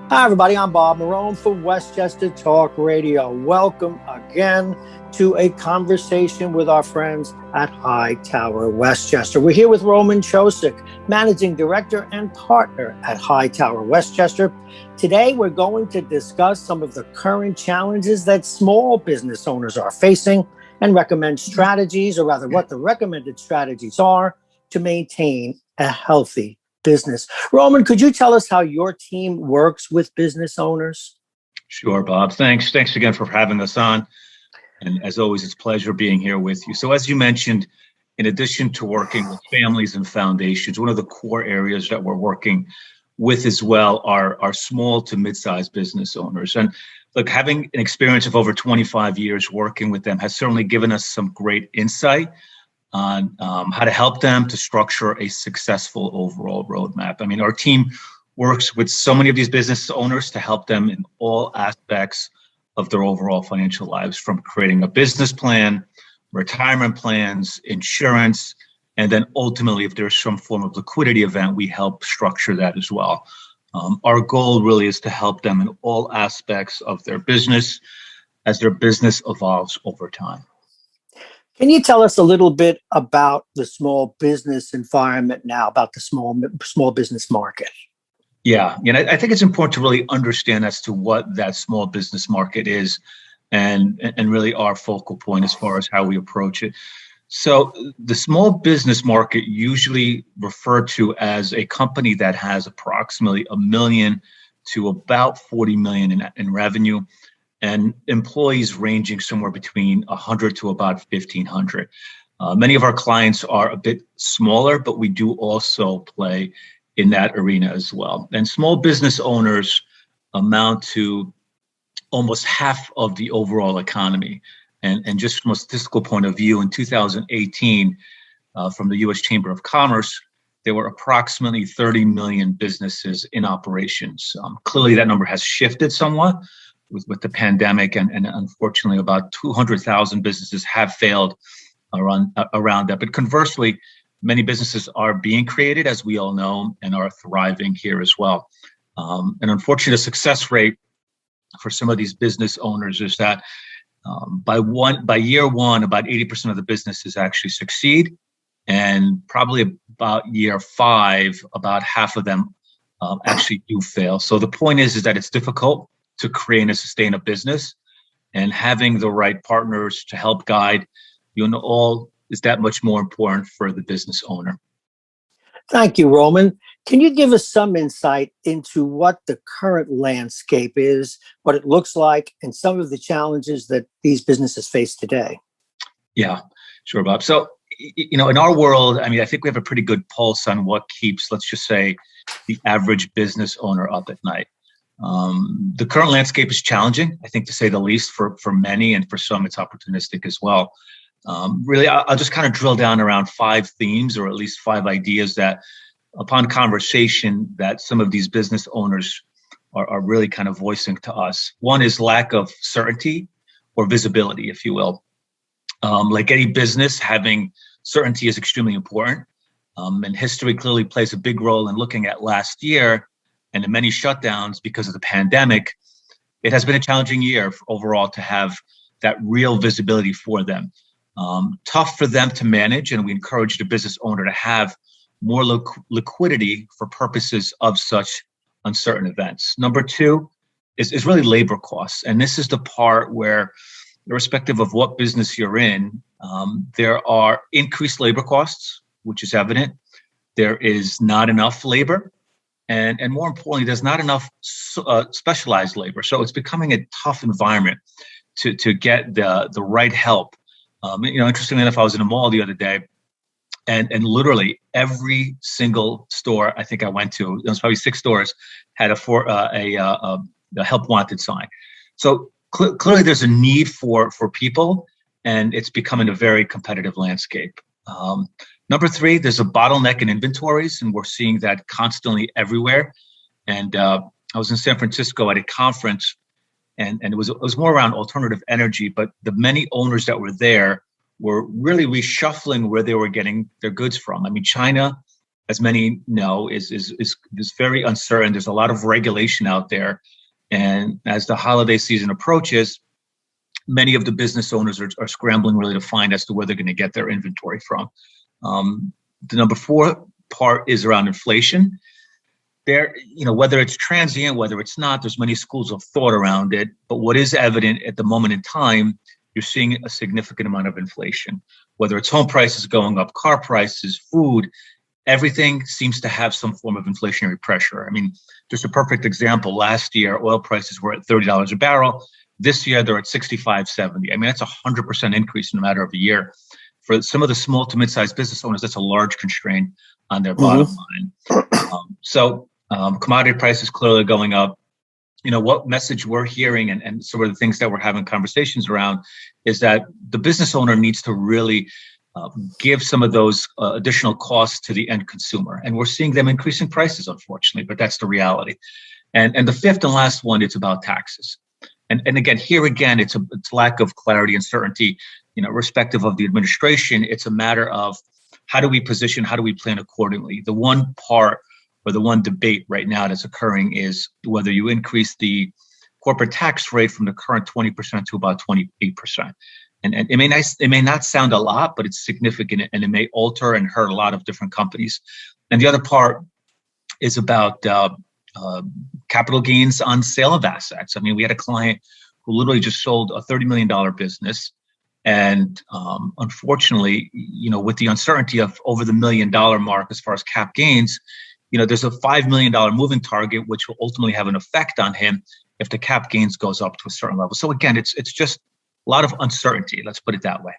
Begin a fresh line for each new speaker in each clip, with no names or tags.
Hi, everybody. I'm Bob Marone for Westchester Talk Radio. Welcome again to a conversation with our friends at Hightower Westchester. We're here with Roman Chosick, Managing Director and Partner at Hightower Westchester. Today, we're going to discuss some of the current challenges that small business owners are facing and recommend strategies, or rather what the recommended strategies are to maintain a healthy business. Roman, could you tell us how your team works with business owners?
Sure, Bob. Thanks again for having us on. And as always, it's a pleasure being here with you. So as you mentioned, in addition to working with families and foundations, one of the core areas that we're working with as well are small to mid-sized business owners. And look, having an experience of over 25 years working with them has certainly given us some great insight on how to help them to structure a successful overall roadmap. I mean, our team works with so many of these business owners to help them in all aspects of their overall financial lives, from creating a business plan, retirement plans, insurance, and then ultimately, if there's some form of liquidity event, we help structure that as well. Our goal really is to help them in all aspects of their business as their business evolves over time.
Can you tell us a little bit about the small business environment now, about the small business market?
Yeah, I think it's important to really understand as to what that small business market is and really our focal point as far as how we approach it. So the small business market, usually referred to as a company that has approximately $1 million to about $40 million in revenue, and employees ranging somewhere between 100 to about 1,500. Many of our clients are a bit smaller, but we do also play in that arena as well. And small business owners amount to almost half of the overall economy. And just from a statistical point of view, in 2018, from the U.S. Chamber of Commerce, there were approximately 30 million businesses in operations. Clearly, that number has shifted somewhat with the pandemic, and unfortunately, about 200,000 businesses have failed around that. But conversely, many businesses are being created, as we all know, and are thriving here as well. And unfortunately, the success rate for some of these business owners is that by year one, about 80% of the businesses actually succeed, and probably about year 5, about half of them actually do fail. So the point is that it's difficult to create and sustain a business, and having the right partners to help guide you in all is that much more important for the business owner.
Thank you, Roman. Can you give us some insight into what the current landscape is, what it looks like, and some of the challenges that these businesses face today?
Yeah, sure, Bob. So, in our world, I mean, I think we have a pretty good pulse on what keeps, let's just say, the average business owner up at night. The current landscape is challenging, I think, to say the least, for many, and for some it's opportunistic as well. Really, I'll just kind of drill down around 5 themes, or at least 5 ideas that, upon conversation, that some of these business owners are really kind of voicing to us. One is lack of certainty or visibility, if you will. Like any business, having certainty is extremely important. And history clearly plays a big role in looking at last year. And in many shutdowns because of the pandemic, it has been a challenging year overall to have that real visibility for them. Tough for them to manage, and we encourage the business owner to have more liquidity for purposes of such uncertain events. Number 2 is really labor costs. And this is the part where, irrespective of what business you're in, there are increased labor costs, which is evident. There is not enough labor. And more importantly, there's not enough specialized labor. So it's becoming a tough environment to get the right help. Interestingly enough, I was in a mall the other day, and literally every single store I think I went to, there was probably 6 stores, had a help wanted sign. So clearly there's a need for people, and it's becoming a very competitive landscape. Number 3, there's a bottleneck in inventories, and we're seeing that constantly everywhere. And I was in San Francisco at a conference, and it was more around alternative energy, but the many owners that were there were really reshuffling where they were getting their goods from. I mean, China as many know, is very uncertain. There's a lot of regulation out there. And as the holiday season approaches, many of the business owners are scrambling really to find as to where they're going to get their inventory from. The number 4 part is around inflation. There, whether it's transient, whether it's not, there's many schools of thought around it. But what is evident at the moment in time, you're seeing a significant amount of inflation, whether it's home prices going up, car prices, food, everything seems to have some form of inflationary pressure. I mean, just a perfect example, last year, oil prices were at $30 a barrel. This year, they're at $65.70. I mean, that's a 100% increase in a matter of a year. For some of the small to mid-sized business owners, that's a large constraint on their bottom line. So commodity prices clearly going up. What message we're hearing and sort of the things that we're having conversations around is that the business owner needs to really give some of those additional costs to the end consumer. And we're seeing them increasing prices, unfortunately, but that's the reality. And the 5th and last one, it's about taxes. And again, it's lack of clarity and certainty, respective of the administration. It's a matter of how do we position, how do we plan accordingly? The one part or the one debate right now that's occurring is whether you increase the corporate tax rate from the current 20% to about 28%. And it may not sound a lot, but it's significant, and it may alter and hurt a lot of different companies. And the other part is about capital gains on sale of assets. I mean, we had a client who literally just sold a $30 million business. And unfortunately, with the uncertainty of over the $1 million mark as far as cap gains, there's a $5 million moving target, which will ultimately have an effect on him if the cap gains goes up to a certain level. So again, it's just a lot of uncertainty. Let's put it that way.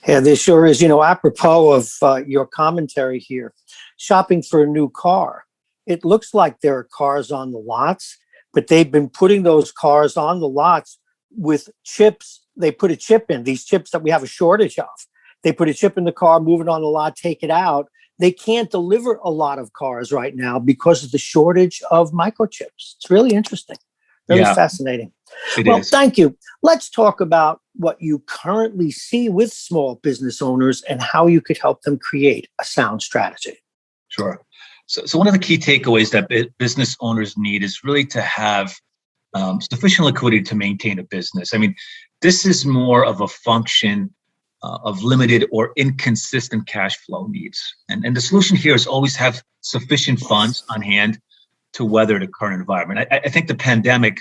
Yeah, there sure is. Apropos of your commentary here, shopping for a new car. It looks like there are cars on the lots, but they've been putting those cars on the lots with chips. They put a chip in, these chips that we have a shortage of. They put a chip in the car, move it on the lot, take it out. They can't deliver a lot of cars right now because of the shortage of microchips. It's really interesting. Really fascinating.
It is.
Thank you. Let's talk about what you currently see with small business owners and how you could help them create a sound strategy.
Sure. So one of the key takeaways that business owners need is really to have sufficient liquidity to maintain a business. I mean, this is more of a function of limited or inconsistent cash flow needs. And the solution here is always have sufficient funds on hand to weather the current environment. I think the pandemic,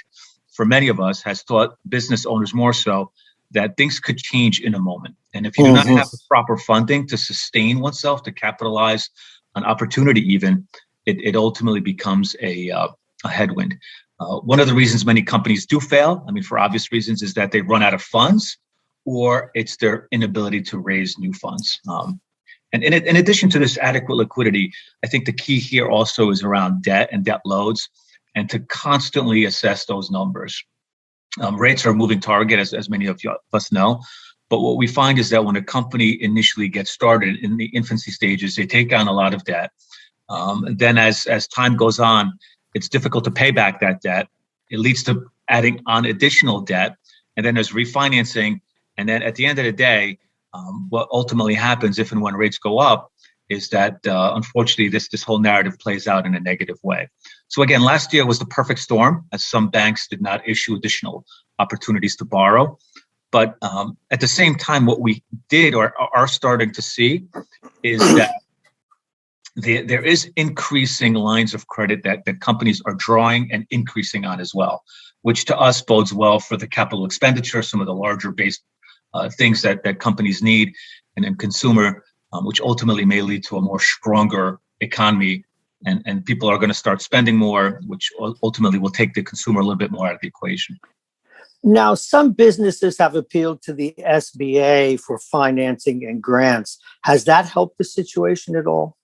for many of us, has taught business owners more so that things could change in a moment. And if you do not have the proper funding to sustain oneself, to capitalize on opportunity even, it ultimately becomes a headwind. One of the reasons many companies do fail, I mean, for obvious reasons, is that they run out of funds or it's their inability to raise new funds. And in addition to this adequate liquidity, I think the key here also is around debt and debt loads, and to constantly assess those numbers. Rates are a moving target, as many of us know. But what we find is that when a company initially gets started in the infancy stages, they take on a lot of debt. Then as time goes on, it's difficult to pay back that debt. It leads to adding on additional debt. And then there's refinancing. And then at the end of the day, what ultimately happens if and when rates go up is that, unfortunately, this whole narrative plays out in a negative way. So again, last year was the perfect storm, as some banks did not issue additional opportunities to borrow. But at the same time, what we did or are starting to see is that there is increasing lines of credit that companies are drawing and increasing on as well, which to us bodes well for the capital expenditure, some of the larger based things that companies need, and then consumer, which ultimately may lead to a more stronger economy. And people are going to start spending more, which ultimately will take the consumer a little bit more out of the equation.
Now, some businesses have appealed to the SBA for financing and grants. Has that helped the situation at all?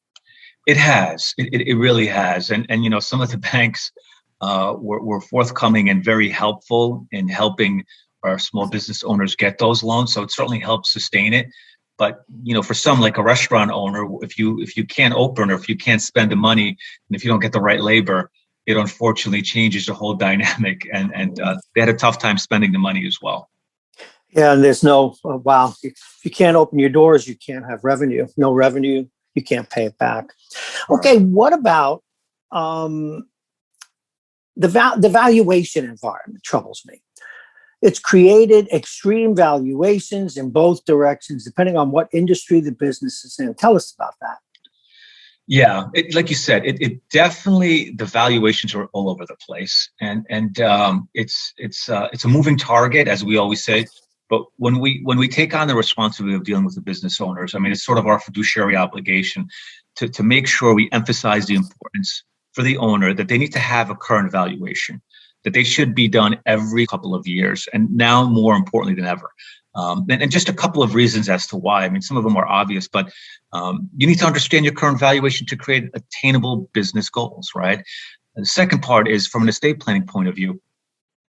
It has. It really has. And some of the banks were forthcoming and very helpful in helping our small business owners get those loans. So it certainly helps sustain it. But, for some, like a restaurant owner, if you can't open or if you can't spend the money and if you don't get the right labor, it unfortunately changes the whole dynamic. And they had a tough time spending the money as well.
Yeah, and there's no, if you can't open your doors, you can't have revenue. No revenue, you can't pay it back. Okay, what about the valuation environment? Troubles me. It's created extreme valuations in both directions, depending on what industry the business is in. Tell us about that.
Yeah, like you said, it definitely, the valuations are all over the place, and it's a moving target, as we always say. But when we take on the responsibility of dealing with the business owners, I mean, it's sort of our fiduciary obligation to make sure we emphasize the importance for the owner that they need to have a current valuation, that they should be done every couple of years, and now more importantly than ever. And just a couple of reasons as to why. I mean, some of them are obvious, but you need to understand your current valuation to create attainable business goals, right? And the second part is, from an estate planning point of view,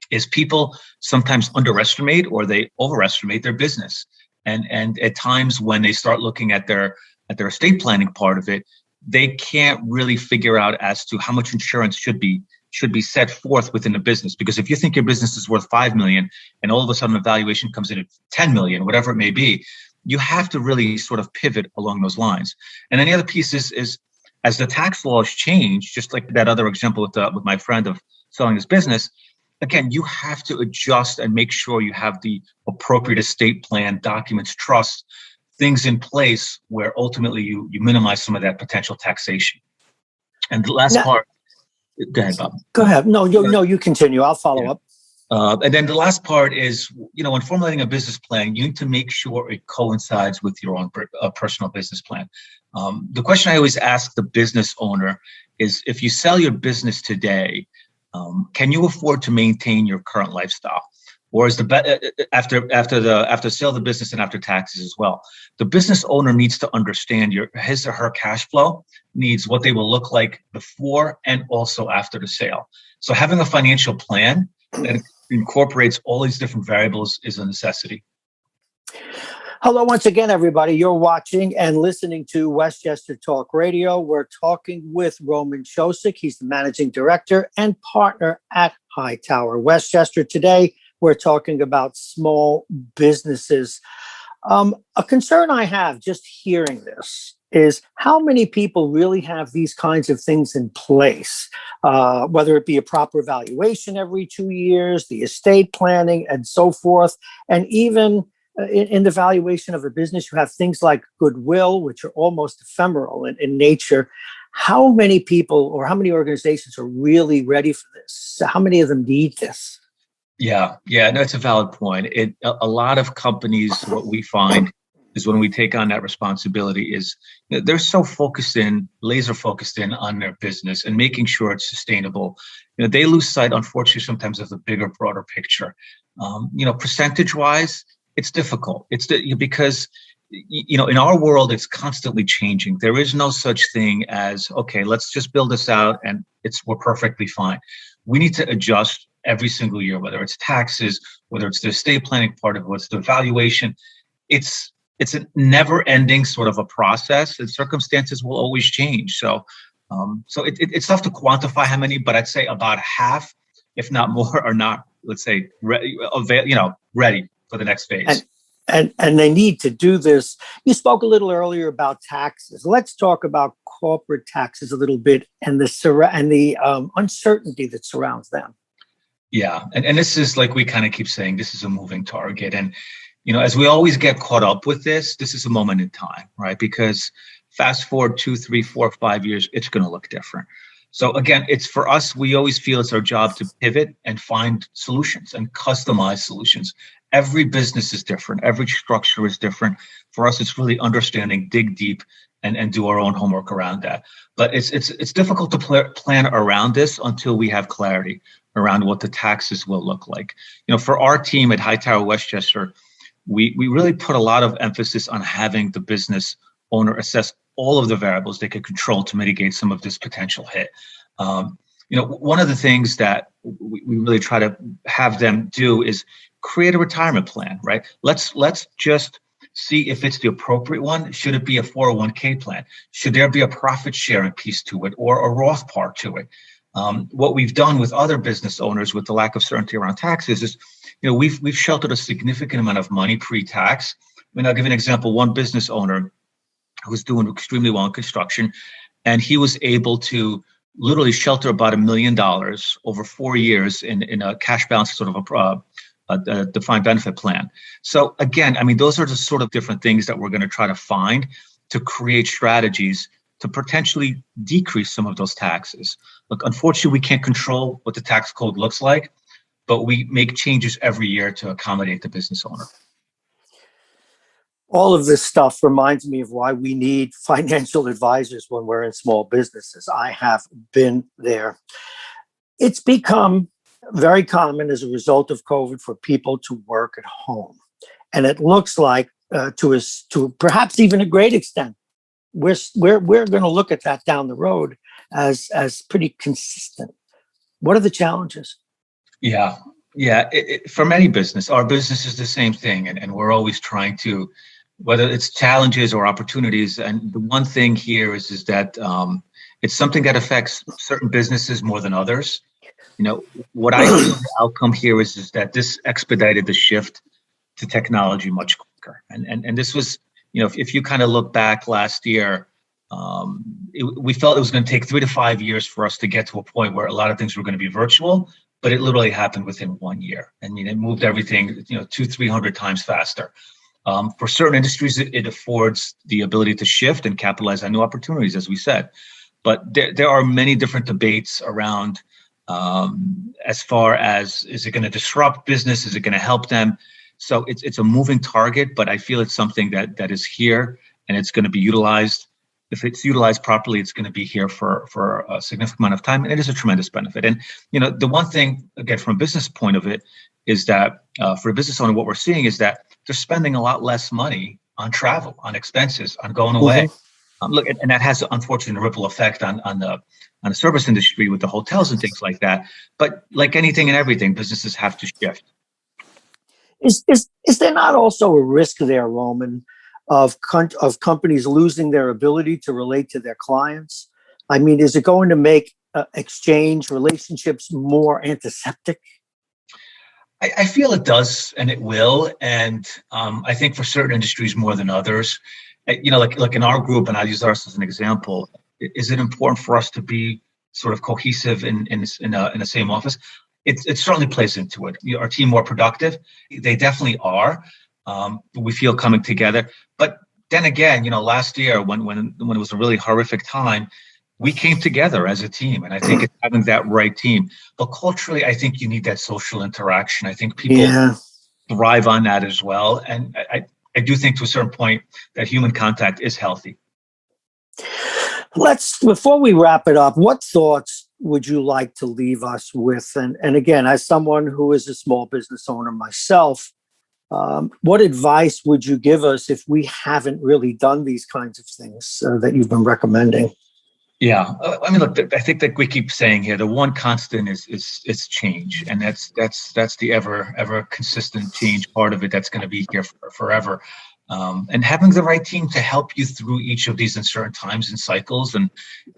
is people sometimes underestimate or they overestimate their business. And at times when they start looking at their estate planning part of it, they can't really figure out as to how much insurance should be set forth within the business. Because if you think your business is worth 5 million and all of a sudden the valuation comes in at 10 million, whatever it may be, you have to really sort of pivot along those lines. And then the other piece is as the tax laws change, just like that other example with my friend of selling his business, again, you have to adjust and make sure you have the appropriate estate plan, documents, trusts, things in place where ultimately you minimize some of that potential taxation. And the last part, go ahead, Bob.
Go ahead. No, you continue. I'll follow up.
And then the last part is, when formulating a business plan, you need to make sure it coincides with your own personal business plan. The question I always ask the business owner is, if you sell your business today, can you afford to maintain your current lifestyle? Or is after sale of the business and after taxes as well? The business owner needs to understand his or her cash flow needs, what they will look like before and also after the sale. So having a financial plan that incorporates all these different variables is a necessity.
Hello, once again, everybody. You're watching and listening to Westchester Talk Radio. We're talking with Roman Chosick. He's the managing director and partner at Hightower Westchester. Today, we're talking about small businesses. A concern I have just hearing this is how many people really have these kinds of things in place, whether it be a proper valuation every 2 years, the estate planning, and so forth. And even in the valuation of a business, you have things like goodwill, which are almost ephemeral in nature. How many people or how many organizations are really ready for this? How many of them need this?
Yeah, no, it's a valid point. A lot of companies, what we find is when we take on that responsibility is they're so laser focused in on their business and making sure it's sustainable. They lose sight, unfortunately, sometimes of the bigger, broader picture. Percentage wise, it's difficult. Because in our world, it's constantly changing. There is no such thing as, okay, let's just build this out and we're perfectly fine. We need to adjust every single year, whether it's taxes, whether it's the estate planning part of what's the valuation. It's a never-ending sort of a process, and circumstances will always change. So it's tough to quantify how many, but I'd say about half, if not more, are not, let's say, ready for the next phase.
And they need to do this. You spoke a little earlier about taxes. Let's talk about corporate taxes a little bit and the uncertainty that surrounds them.
Yeah, and this is, like we kind of keep saying, this is a moving target. And, as we always get caught up with this is a moment in time, right? Because fast forward 2, 3, 4, 5 years, it's going to look different. So again, it's for us, we always feel it's our job to pivot and find solutions and customize solutions. Every business is different. Every structure is different. For us, it's really understanding, dig deep, and do our own homework around that. But it's difficult to plan around this until we have clarity around what the taxes will look like. For our team at Hightower Westchester, we really put a lot of emphasis on having the business owner assess all of the variables they could control to mitigate some of this potential hit. One of the things that we really try to have them do is create a retirement plan, right? Let's just see if it's the appropriate one. Should it be a 401k plan? Should there be a profit sharing piece to it or a Roth part to it? What we've done with other business owners with the lack of certainty around taxes is, we've sheltered a significant amount of money pre-tax. I'll give an example. One business owner who was doing extremely well in construction. And he was able to literally shelter about $1 million over 4 years in a cash balance, sort of a defined benefit plan. So again, I mean, those are the sort of different things that we're going to try to find to create strategies to potentially decrease some of those taxes. Look, unfortunately, we can't control what the tax code looks like, but we make changes every year to accommodate the business owner.
All of this stuff reminds me of why we need financial advisors when we're in small businesses. I have been there. It's become very common as a result of COVID for people to work at home. And it looks like to perhaps even a great extent, we're going to look at that down the road as pretty consistent. What are the challenges?
Yeah. For many business, our business is the same thing. And we're always trying to, whether it's challenges or opportunities. And the one thing here is that it's something that affects certain businesses more than others. You know, what I think the outcome here is that this expedited the shift to technology much quicker. And this was, you know, if you kind of look back last year, we felt it was going to take 3 to 5 years for us to get to a point where a lot of things were going to be virtual, but it literally happened within 1 year. I mean, it moved everything, 200-300 times faster. For certain industries, it affords the ability to shift and capitalize on new opportunities, as we said. But there are many different debates around as far as, is it going to disrupt business? Is it going to help them? So it's a moving target, but I feel it's something that is here and it's going to be utilized. If it's utilized properly, it's going to be here for a significant amount of time, and it is a tremendous benefit. And the one thing, again, from a business point of it, is that for a business owner, what we're seeing is that they're spending a lot less money on travel, on expenses, on going away. Look, and that has unfortunately a ripple effect on the service industry with the hotels and things like that. But like anything and everything, businesses have to shift.
Is there not also a risk there, Roman, of companies losing their ability to relate to their clients? I mean, is it going to make exchange relationships more antiseptic?
I feel it does, and it will. And I think for certain industries more than others, like in our group, and I'll use ours as an example, is it important for us to be sort of cohesive in the same office? It certainly plays into it. Our team more productive? They definitely are. We feel coming together. But then again, last year when it was a really horrific time, we came together as a team, and I think it's having that right team. But culturally, I think you need that social interaction. I think people thrive on that as well. And I do think to a certain point that human contact is healthy.
Before we wrap it up, what thoughts would you like to leave us with? And again, as someone who is a small business owner myself, what advice would you give us if we haven't really done these kinds of things that you've been recommending?
Yeah, I mean, look, I think that we keep saying here, the one constant is change, and that's the ever consistent change part of it that's going to be here forever. And having the right team to help you through each of these uncertain times and cycles,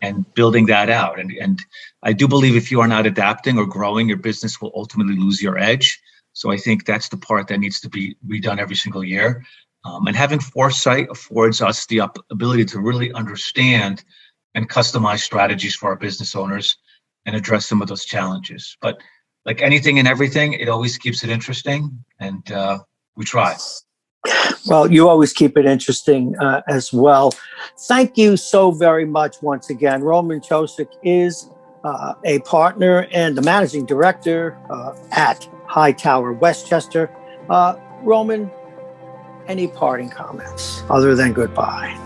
and building that out. And I do believe if you are not adapting or growing, your business will ultimately lose your edge. So I think that's the part that needs to be redone every single year. And having foresight affords us the ability to really understand and customize strategies for our business owners and address some of those challenges. But like anything and everything, it always keeps it interesting, and we try.
Well, you always keep it interesting as well. Thank you so very much once again. Roman Chosik is a partner and the managing director at Hightower Westchester. Roman, any parting comments other than goodbye?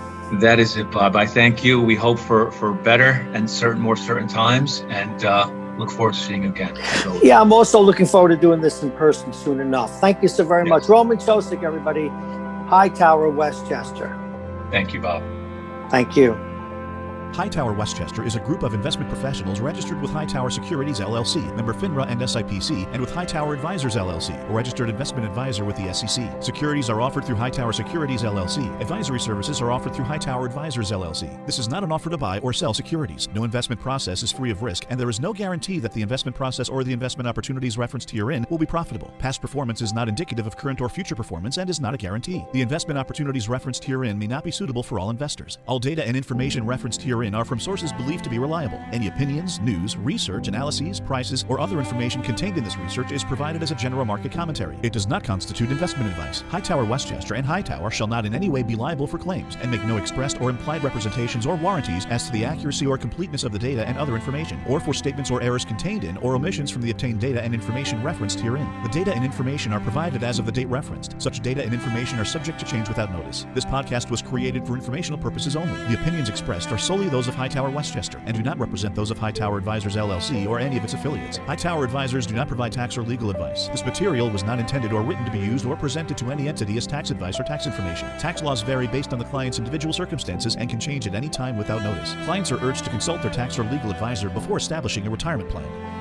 That is it, Bob. I thank you. We hope for better and more certain times, and look forward to seeing you again.
Yeah, I'm also looking forward to doing this in person soon enough. Thank you so very much. Roman Chosik, everybody, Hightower Westchester.
Thank you, Bob.
Thank you.
Hightower Westchester is a group of investment professionals registered with Hightower Securities LLC, member FINRA and SIPC, and with Hightower Advisors LLC, a registered investment advisor with the SEC. Securities are offered through Hightower Securities LLC. Advisory services are offered through Hightower Advisors LLC. This is not an offer to buy or sell securities. No investment process is free of risk, and there is no guarantee that the investment process or the investment opportunities referenced herein will be profitable. Past performance is not indicative of current or future performance and is not a guarantee. The investment opportunities referenced herein may not be suitable for all investors. All data and information referenced herein are from sources believed to be reliable. Any opinions, news, research, analyses, prices, or other information contained in this research is provided as a general market commentary. It does not constitute investment advice. Hightower Westchester and Hightower shall not in any way be liable for claims and make no expressed or implied representations or warranties as to the accuracy or completeness of the data and other information, or for statements or errors contained in or omissions from the obtained data and information referenced herein. The data and information are provided as of the date referenced. Such data and information are subject to change without notice. This podcast was created for informational purposes only. The opinions expressed are solely those of Hightower Westchester and do not represent those of Hightower Advisors LLC or any of its affiliates. Hightower Advisors do not provide tax or legal advice. This material was not intended or written to be used or presented to any entity as tax advice or tax information. Tax laws vary based on the client's individual circumstances and can change at any time without notice. Clients are urged to consult their tax or legal advisor before establishing a retirement plan.